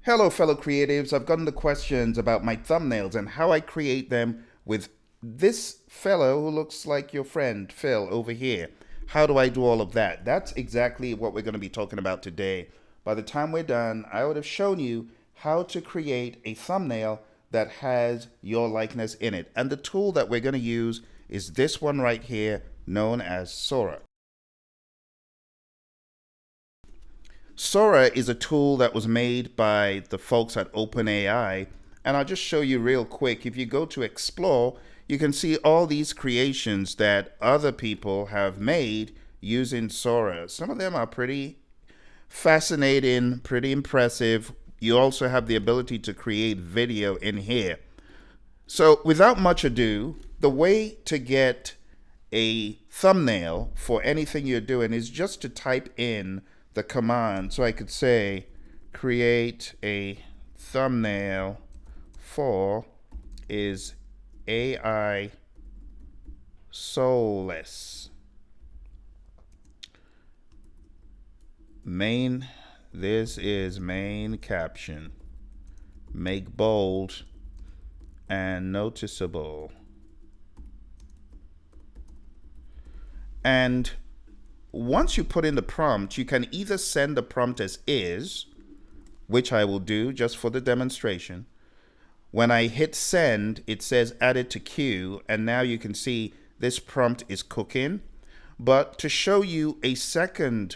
Hello, fellow creatives. I've gotten the questions about my thumbnails and how I create them with this fellow who looks like your friend, Phil, over here. How do I do all of that? That's exactly what we're going to be talking about today. By the time we're done, I would have shown you how to create a thumbnail that has your likeness in it. And the tool that we're going to use is this one right here, known as Sora. Sora is a tool that was made by the folks at OpenAI, and I'll just show you real quick. If you go to Explore, you can see all these creations that other people have made using Sora. Some of them are pretty fascinating, pretty impressive. You also have the ability to create video in here. So without much ado, the way to get a thumbnail for anything you're doing is just to type in the command. So I could say create a thumbnail for is AI soulless. This is main caption. Make bold and noticeable. And once you put in the prompt, you can either send the prompt as is, which I will do just for the demonstration. When I hit send, it says added to queue, and now you can see this prompt is cooking. But to show you a second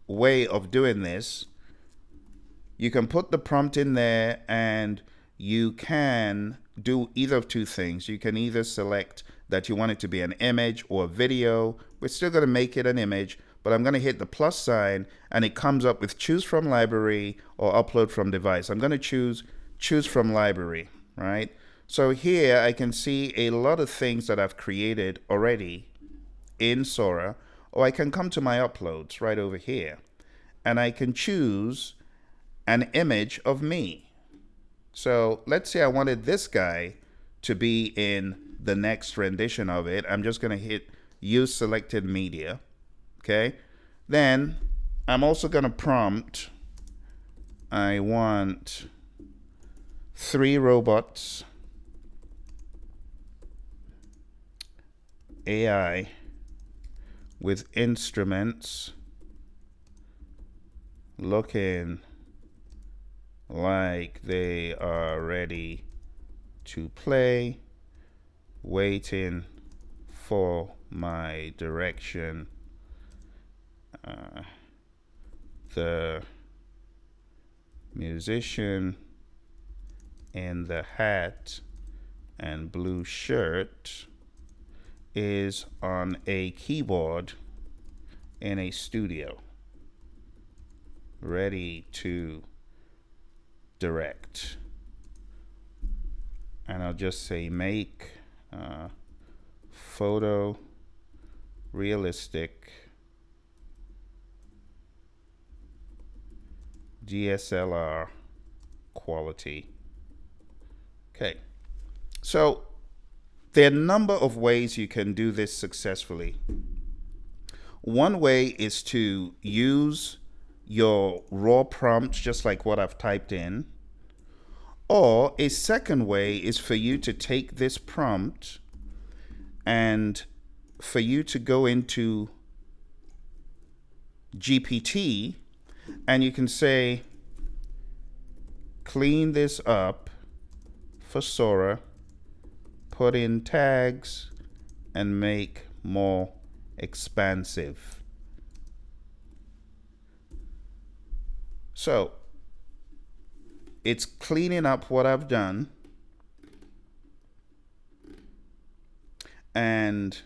way of doing this, you can put the prompt in there and you can do either of two things. You can either select that you want it to be an image or a video. We're still going to make it an image, but I'm going to hit the plus sign and it comes up with choose from library or upload from device. I'm going to choose from library, right? So here I can see a lot of things that I've created already in Sora, or I can come to my uploads right over here and I can choose an image of me. So let's say I wanted this guy to be in the next rendition of it. I'm just going to hit use selected media. Okay. Then I'm also going to prompt, I want 3 robots, AI with instruments looking like they are ready to play, waiting for my direction. The musician in the hat and blue shirt is on a keyboard in a studio, ready to direct. And I'll just say make photo realistic DSLR quality. Okay, so there are a number of ways you can do this successfully. One way is to use your raw prompt, just like what I've typed in. Or a second way is for you to take this prompt and for you to go into GPT and you can say, clean this up for Sora, put in tags, and make more expansive. So it's cleaning up what I've done, and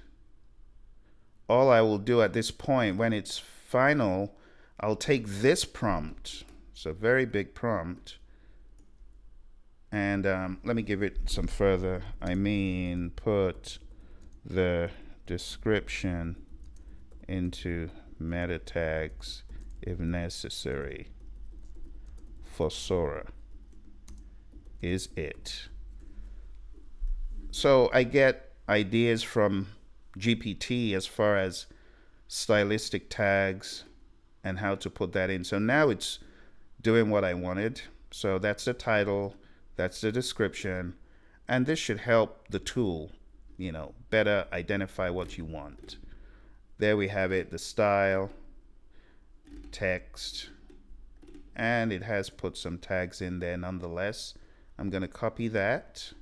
all I will do at this point, when it's final, I'll take this prompt. It's a very big prompt, and let me give it some further. Put the description into meta tags if necessary for Sora is it. So I get ideas from GPT as far as stylistic tags and how to put that in. So now it's doing what I wanted. So that's the title, that's the description, and this should help the tool, better identify what you want. There we have it, the style, text, and it has put some tags in there nonetheless. I'm going to copy that.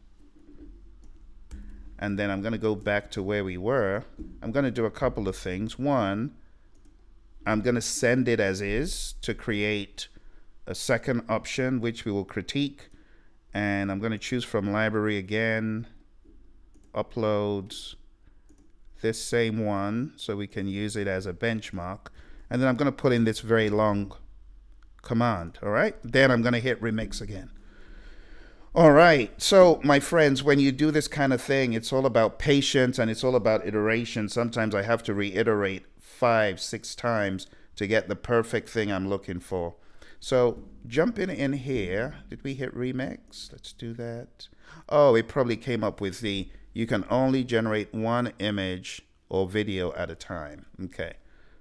And then I'm going to go back to where we were. I'm going to do a couple of things. One, I'm going to send it as is to create a second option, which we will critique. And I'm going to choose from library again, uploads, this same one, so we can use it as a benchmark. And then I'm going to put in this very long command. All right. Then I'm going to hit remix again. All right, so my friends, when you do this kind of thing, it's all about patience and it's all about iteration. Sometimes I have to reiterate 5-6 times to get the perfect thing I'm looking for. So jumping in here, did we hit remix? Let's do that. Oh, it probably came up with you can only generate one image or video at a time. Okay,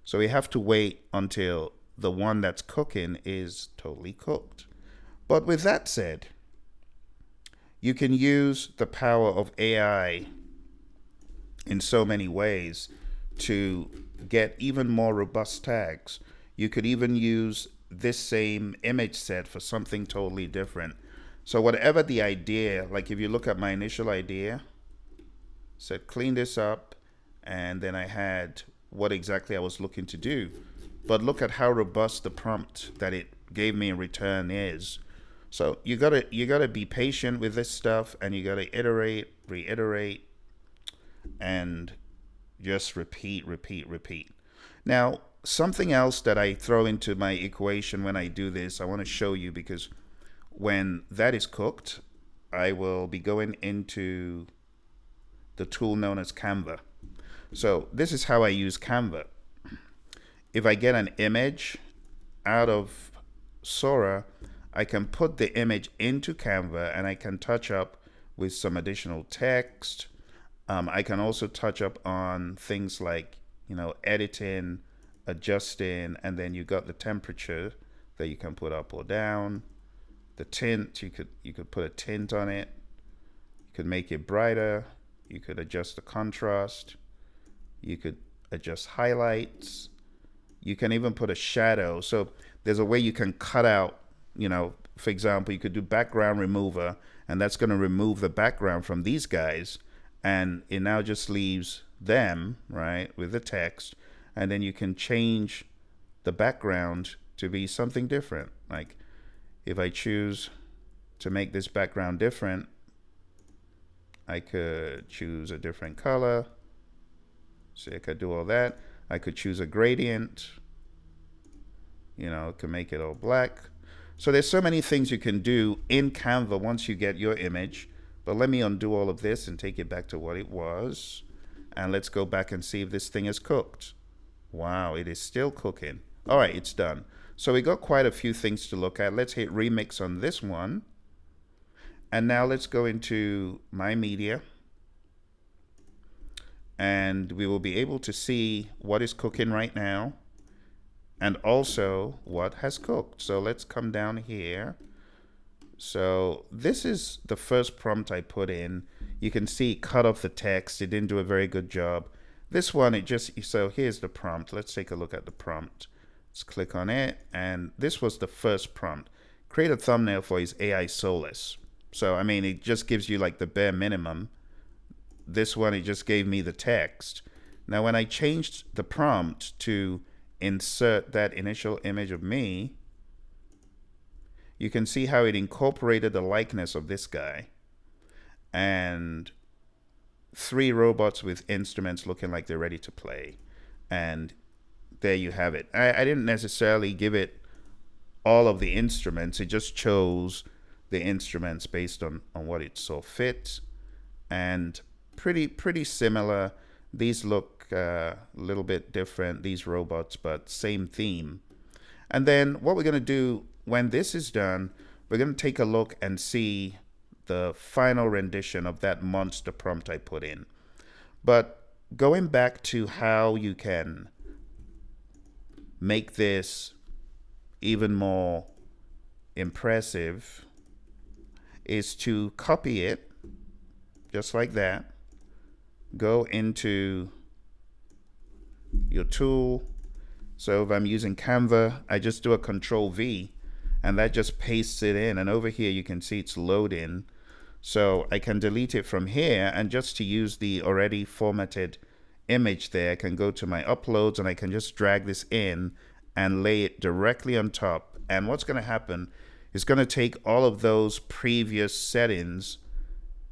so we have to wait until the one that's cooking is totally cooked. But with that said, you can use the power of AI in so many ways to get even more robust tags. You could even use this same image set for something totally different. So whatever the idea, like if you look at my initial idea, said clean this up, and then I had what exactly I was looking to do. But look at how robust the prompt that it gave me in return is. So you gotta be patient with this stuff, and you gotta iterate, reiterate, and just repeat. Now, something else that I throw into my equation when I do this, I want to show you, because when that is cooked, I will be going into the tool known as Canva. So this is how I use Canva. If I get an image out of Sora, I can put the image into Canva and I can touch up with some additional text. I can also touch up on things like, editing, adjusting, and then you got the temperature that you can put up or down. The tint, you could put a tint on it. You could make it brighter. You could adjust the contrast. You could adjust highlights. You can even put a shadow. So there's a way you can cut out, for example, you could do background remover, and that's going to remove the background from these guys, and it now just leaves them, right, with the text. And then you can change the background to be something different. Like if I choose to make this background different, I could choose a different color. So I could do all that. I could choose a gradient, could make it all black. So there's so many things you can do in Canva once you get your image. But let me undo all of this and take it back to what it was. And let's go back and see if this thing is cooked. Wow, it is still cooking. All right, it's done. So we got quite a few things to look at. Let's hit remix on this one. And now let's go into my media. And we will be able to see what is cooking right now, and also what has cooked. So let's come down here. So this is the first prompt I put in. You can see it cut off the text. It didn't do a very good job. This one, so here's the prompt. Let's take a look at the prompt. Let's click on it. And this was the first prompt. Create a thumbnail for his AI Soulless. So, it just gives you like the bare minimum. This one, it just gave me the text. Now, when I changed the prompt to insert that initial image of me, you can see how it incorporated the likeness of this guy and 3 robots with instruments looking like they're ready to play. And there you have it. I didn't necessarily give it all of the instruments. It just chose the instruments based on what it saw fit. And pretty similar. These look a little bit different, these robots, but same theme. And then what we're going to do when this is done, we're going to take a look and see the final rendition of that monster prompt I put in. But going back to how you can make this even more impressive is to copy it just like that. Go into your tool. So if I'm using Canva, I just do a Control V and that just pastes it in. And over here you can see it's loading. So I can delete it from here, and just to use the already formatted image there, I can go to my uploads and I can just drag this in and lay it directly on top. And what's going to happen is going to take all of those previous settings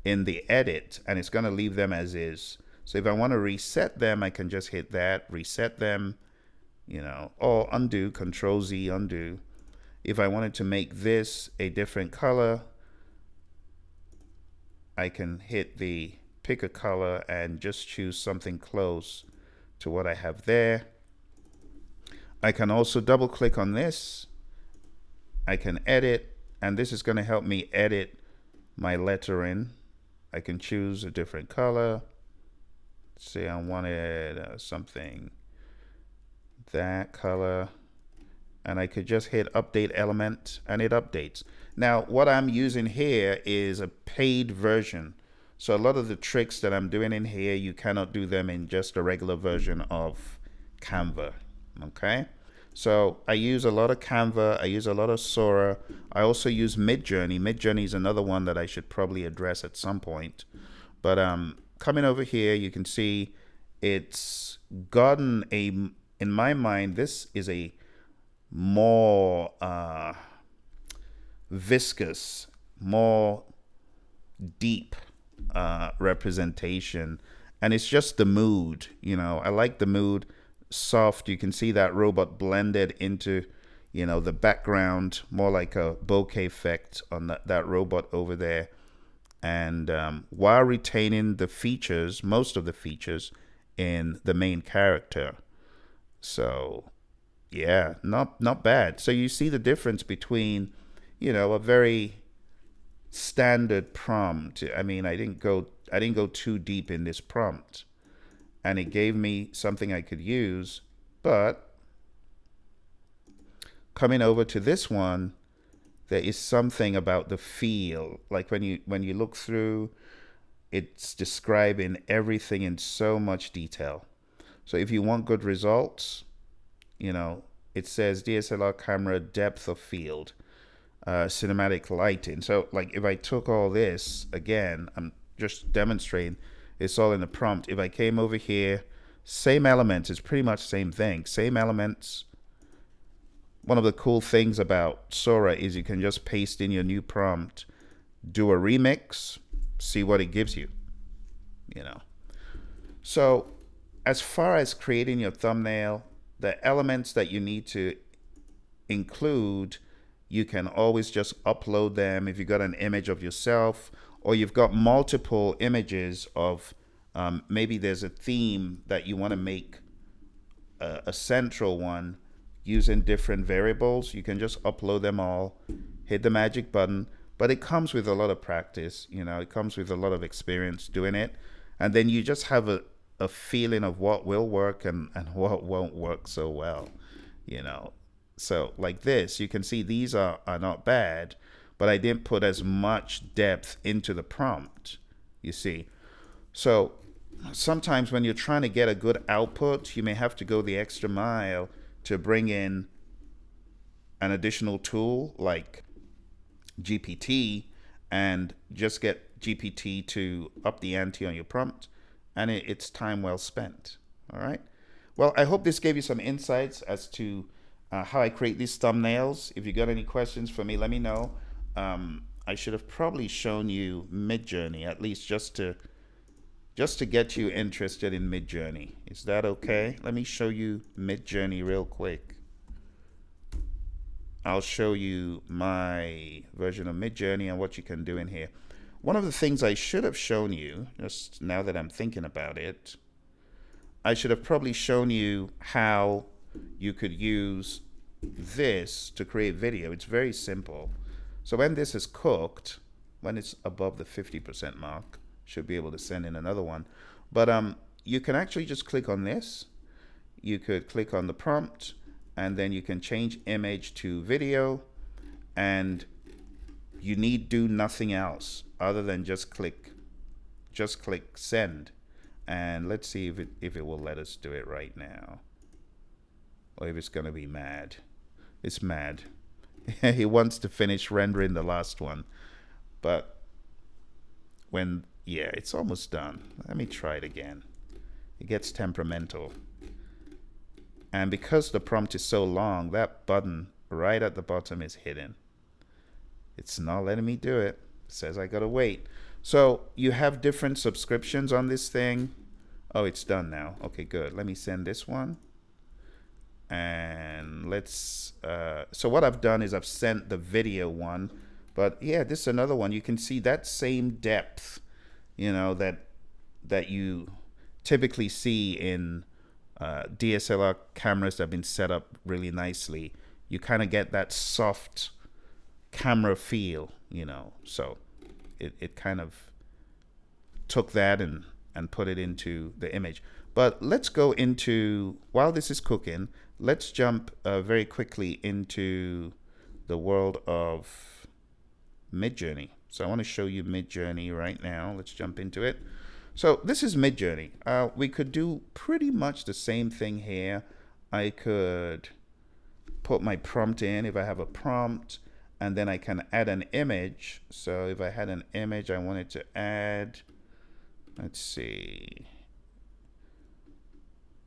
in the edit and it's going to leave them as is. So if I want to reset them, I can just hit that, reset them, you know, or undo, Control Z, undo. If I wanted to make this a different color, I can hit the pick a color and just choose something close to what I have there. I can also double click on this. I can edit, and this is going to help me edit my lettering. I can choose a different color. Say I wanted something that color, and I could just hit update element and it updates. Now what I'm using here is a paid version, so a lot of the tricks that I'm doing in here, you cannot do them in just a regular version of Canva. Okay, so I use a lot of Canva, I use a lot of Sora, I also use MidJourney. MidJourney is another one that I should probably address at some point. But coming over here, you can see it's gotten a, in my mind, this is a more viscous, more deep representation, and it's just the mood. You know, I like the mood. Soft, you can see that robot blended into, you know, the background, more like a bokeh effect on that robot over there, and while retaining the features, most of the features in the main character. So yeah, not bad. So you see the difference between, you know, a very standard prompt. I mean, I didn't go too deep in this prompt, and it gave me something I could use. But coming over to this one, there is something about the feel. Like when you look through, it's describing everything in so much detail. So if you want good results, you know, it says DSLR camera depth of field, cinematic lighting. So like if I took all this, again, I'm just demonstrating, it's all in the prompt. If I came over here, same elements, it's pretty much the same thing, same elements. One of the cool things about Sora is you can just paste in your new prompt, do a remix, see what it gives you, you know. So as far as creating your thumbnail, the elements that you need to include, you can always just upload them. If you got an image of yourself, or you've got multiple images of maybe there's a theme that you want to make a central one using different variables, you can just upload them all, hit the magic button. But it comes with a lot of practice, you know, it comes with a lot of experience doing it, and then you just have a feeling of what will work and what won't work so well, you know. So like this, you can see these are not bad, but I didn't put as much depth into the prompt, you see. So sometimes when you're trying to get a good output, you may have to go the extra mile to bring in an additional tool like GPT and just get GPT to up the ante on your prompt, and it's time well spent. All right. Well, I hope this gave you some insights as to how I create these thumbnails. If you got any questions for me, let me know. I should have probably shown you MidJourney, at least just to get you interested in MidJourney. Is that okay? Let me show you MidJourney real quick. I'll show you my version of MidJourney and what you can do in here. One of the things I should have shown you, just now that I'm thinking about it, I should have probably shown you how you could use this to create video. It's very simple. So when this is cooked, when it's above the 50% mark, should be able to send in another one. But you can actually just click on this. You could click on the prompt, and then you can change image to video, and you need do nothing else other than just click send. And let's see if it will let us do it right now, or if it's gonna be mad. It's mad. He wants to finish rendering the last one, but yeah, it's almost done. Let me try it again. It gets temperamental, and because the prompt is so long, that button right at the bottom is hidden. It's not letting me do it. It says I gotta wait. So you have different subscriptions on this thing. Oh, it's done now. Okay, good. Let me send this one. And let's, so what I've done is I've sent the video one, but yeah, this is another one. You can see that same depth, you know, that you typically see in DSLR cameras that have been set up really nicely. You kind of get that soft camera feel, you know, so it kind of took that and put it into the image. But let's go into, while this is cooking, let's jump very quickly into the world of MidJourney. So I want to show you MidJourney right now. Let's jump into it. So this is MidJourney. We could do pretty much the same thing here. I could put my prompt in if I have a prompt, and then I can add an image. So if I had an image I wanted to add, let's see.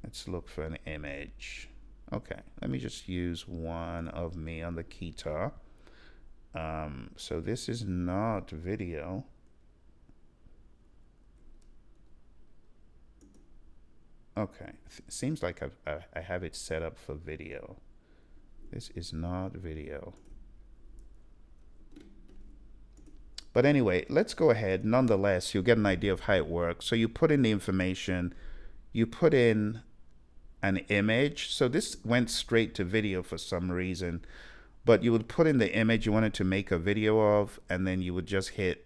Let's look for an image. Okay, let me just use one of me on the guitar. So this is not video. Okay, seems like I have it set up for video. This is not video. But anyway, let's go ahead. Nonetheless, you'll get an idea of how it works. So you put in the information, you put in an image. So this went straight to video for some reason, but you would put in the image you wanted to make a video of, and then you would just hit,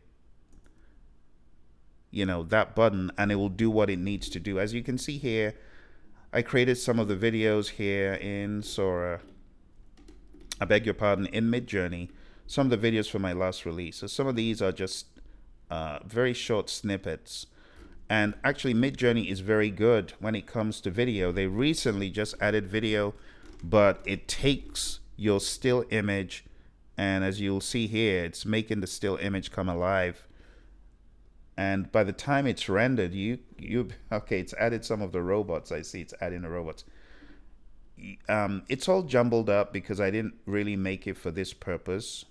you know, that button, and it will do what it needs to do. As you can see here, I created some of the videos here in Sora. I beg your pardon, in MidJourney. Some of the videos for my last release. So some of these are just very short snippets. And actually MidJourney is very good when it comes to video. They recently just added video, but it takes your still image, and as you'll see here, it's making the still image come alive. And by the time it's rendered, okay, it's added some of the robots. I see it's adding the robots. It's all jumbled up because I didn't really make it for this purpose.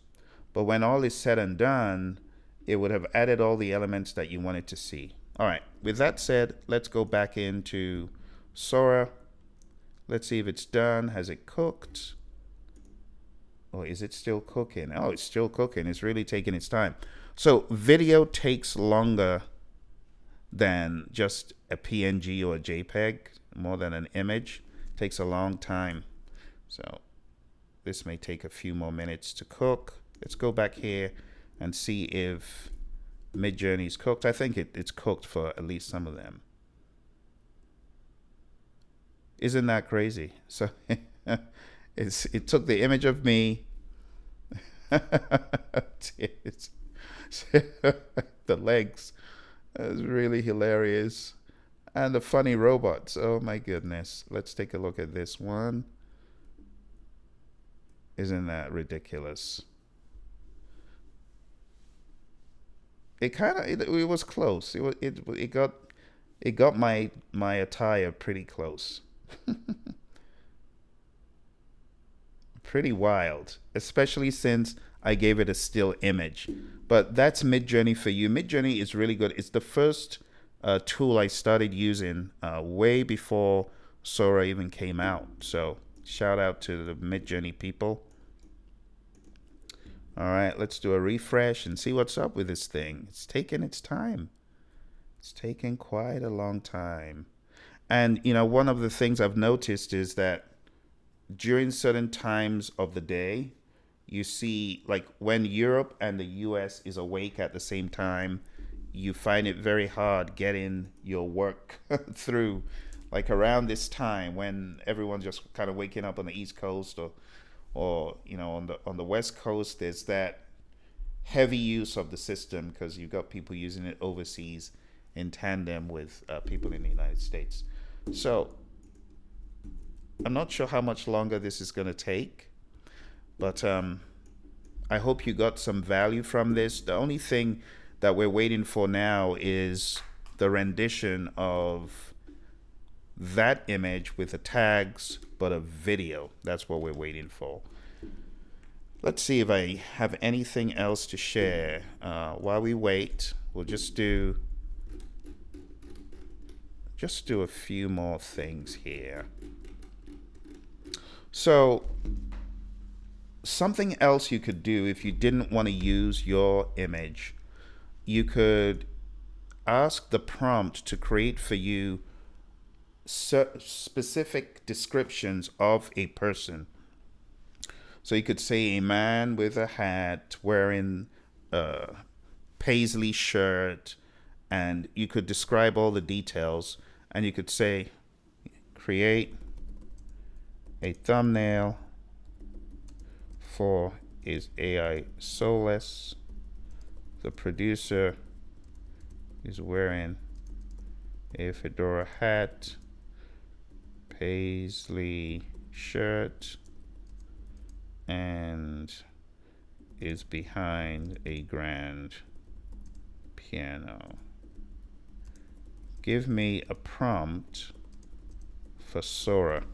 But when all is said and done, it would have added all the elements that you wanted to see. All right, with that said, let's go back into Sora. Let's see if it's done. Has it cooked? Or is it still cooking? Oh, it's still cooking. It's really taking its time. So video takes longer than just a PNG or a JPEG, more than an image. It takes a long time. So this may take a few more minutes to cook. Let's go back here and see if MidJourney's cooked. I think it's cooked for at least some of them. Isn't that crazy? So it took the image of me. The legs. That's really hilarious. And the funny robots. Oh my goodness. Let's take a look at this one. Isn't that ridiculous? It was close. It got my attire pretty close. Pretty wild, especially since I gave it a still image. But that's MidJourney for you. MidJourney is really good. It's the first tool I started using way before Sora even came out. So shout out to the MidJourney people. All right, let's do a refresh and see what's up with this thing. It's taking its time. It's taking quite a long time. And, you know, one of the things I've noticed is that during certain times of the day, you see, like when Europe and the US is awake at the same time, you find it very hard getting your work through. Like around this time when everyone's just kind of waking up on the East Coast or or on the West Coast, there's that heavy use of the system because you've got people using it overseas in tandem with people in the United States. So I'm not sure how much longer this is going to take, but I hope you got some value from this. The only thing that we're waiting for now is the rendition of that image with the tags, but a video. That's what we're waiting for. Let's see if I have anything else to share. While we wait, we'll just do a few more things here. So something else you could do if you didn't want to use your image, you could ask the prompt to create for you specific descriptions of a person. So you could say a man with a hat wearing a paisley shirt, and you could describe all the details, and you could say create a thumbnail for Is AI Soulless? The producer is wearing a fedora hat, paisley shirt, and is behind a grand piano. Give me a prompt for Sora.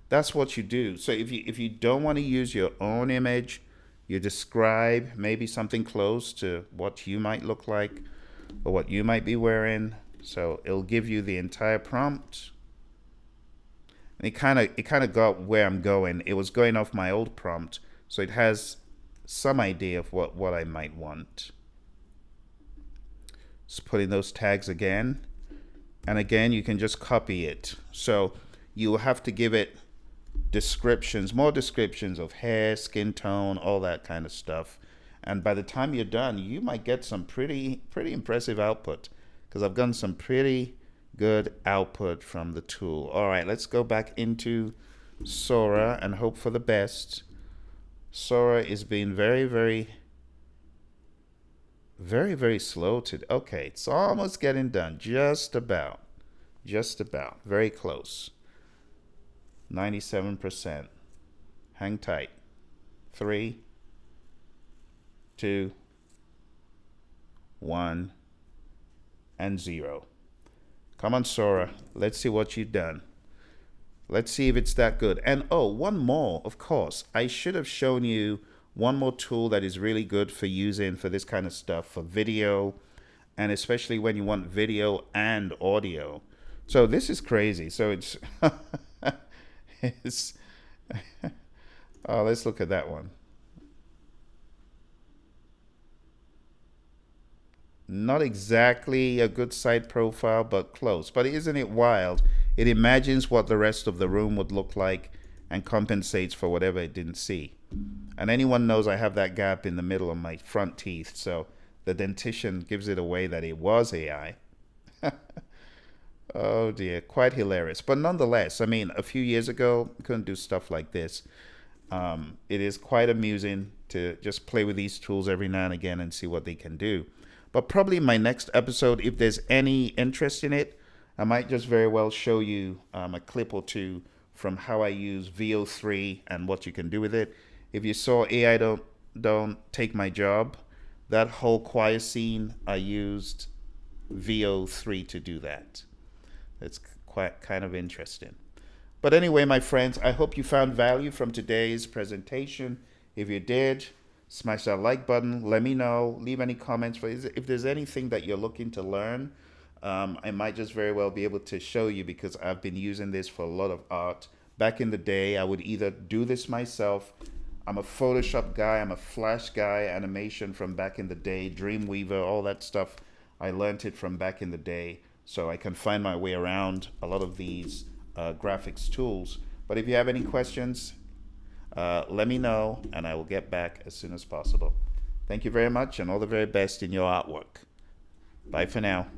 That's what you do. So if you don't want to use your own image, you describe maybe something close to what you might look like or what you might be wearing. So it'll give you the entire prompt. And it kind of got where I'm going. It was going off my old prompt, so it has some idea of what I might want. Just put in those tags again. And again, you can just copy it. So you will have to give it descriptions, more descriptions of hair, skin tone, all that kind of stuff. And by the time you're done, you might get some pretty impressive output, because I've gotten some pretty good output from the tool. All right, let's go back into Sora and hope for the best. Sora is being very slow to. Okay, it's almost getting done. Just about. Very close. 97%. Hang tight. 3, 2, 1, and 0. Come on, Sora. Let's see what you've done. Let's see if it's that good. And one more, of course. I should have shown you one more tool that is really good for using for this kind of stuff, for video, and especially when you want video and audio. So this is crazy. So it's, let's look at that one. Not exactly a good side profile, but close. But isn't it wild? It imagines what the rest of the room would look like and compensates for whatever it didn't see. And anyone knows I have that gap in the middle of my front teeth, so the dentition gives it away that it was AI. Oh dear, quite hilarious. But nonetheless, I mean, a few years ago, I couldn't do stuff like this. It is quite amusing to just play with these tools every now and again and see what they can do. But probably my next episode, if there's any interest in it, I might just very well show you a clip or two from how I use VO3 and what you can do with it. If you saw AI Don't Take My Job, that whole choir scene, I used VO3 to do that. It's quite kind of interesting. But anyway, my friends, I hope you found value from today's presentation. If you did, smash that like button. Let me know. Leave any comments. If there's anything that you're looking to learn, I might just very well be able to show you, because I've been using this for a lot of art. Back in the day, I would either do this myself. I'm a Photoshop guy. I'm a Flash guy. Animation from back in the day. Dreamweaver, all that stuff. I learned it from back in the day. So I can find my way around a lot of these graphics tools. But if you have any questions, let me know, and I will get back as soon as possible. Thank you very much, and all the very best in your artwork. Bye for now.